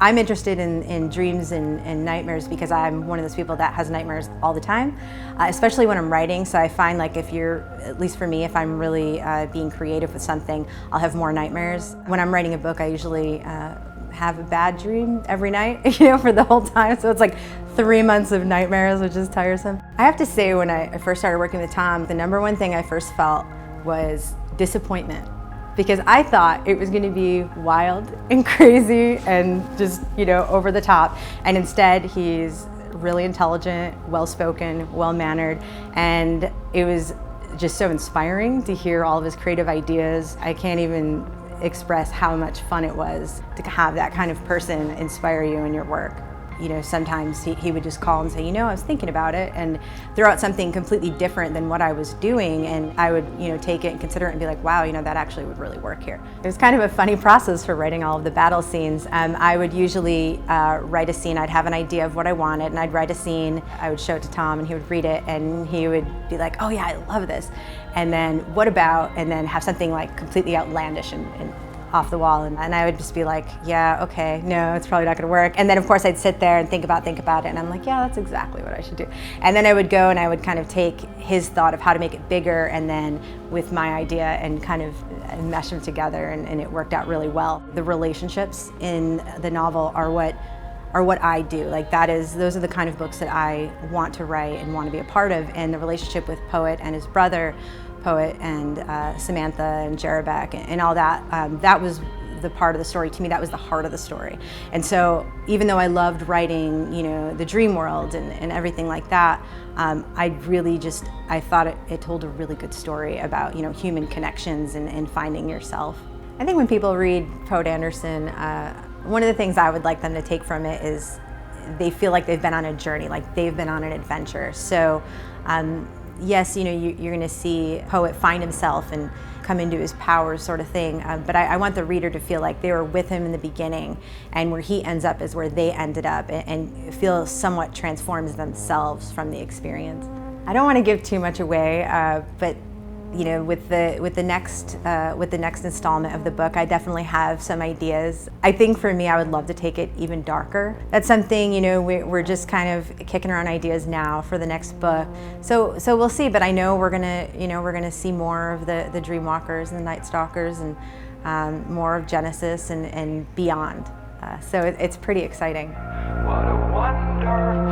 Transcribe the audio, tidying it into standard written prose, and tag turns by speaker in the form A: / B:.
A: I'm interested in dreams and nightmares because I'm one of those people that has nightmares all the time, especially when I'm writing. So I find like if you're, at least for me, if I'm really being creative with something, I'll have more nightmares. When I'm writing a book, I usually have a bad dream every night, for the whole time. So it's like 3 months of nightmares, which is tiresome. I have to say, when I first started working with Tom, the number one thing I first felt was disappointment. Because I thought it was going to be wild and crazy and just, over the top. And instead, he's really intelligent, well-spoken, well-mannered, and it was just so inspiring to hear all of his creative ideas. I can't even express how much fun it was to have that kind of person inspire you in your work. Sometimes he would just call and say, I was thinking about it, and throw out something completely different than what I was doing, and I would, take it and consider it and be like, wow, that actually would really work here. It was kind of a funny process for writing all of the battle scenes. I would usually write a scene. I'd have an idea of what I wanted, and I'd write a scene. I would show it to Tom, and he would read it, and he would be like, oh yeah, I love this. And then what about, and then have something like completely outlandish and off the wall, and I would just be like, yeah, okay, no, it's probably not gonna work. And then of course I'd sit there and think about it, and I'm like, yeah, that's exactly what I should do. And then I would go and I would kind of take his thought of how to make it bigger, and then with my idea and kind of mesh them together, and it worked out really well. The relationships in the novel are what I do. Like those are the kind of books that I want to write and want to be a part of, and the relationship with Poet and his brother, Poet, and Samantha and Jarabek and all that, that was the part of the story. To me, that was the heart of the story. And so even though I loved writing, the dream world and everything like that, I thought it told a really good story about, human connections and finding yourself. I think when people read Poet Anderson, one of the things I would like them to take from it is they feel like they've been on a journey, like they've been on an adventure. So yes, you're going to see Poet find himself and come into his powers, sort of thing. But I want the reader to feel like they were with him in the beginning, and where he ends up is where they ended up, and feel somewhat transforms themselves from the experience. I don't want to give too much away, but with the next installment of the book, I definitely have some ideas. I think for me, I would love to take it even darker. That's something, we're just kind of kicking around ideas now for the next book. So we'll see. But I know we're gonna see more of the Dreamwalkers and the Night Stalkers, and more of Genesis and beyond. So it's pretty exciting.
B: What a wonderful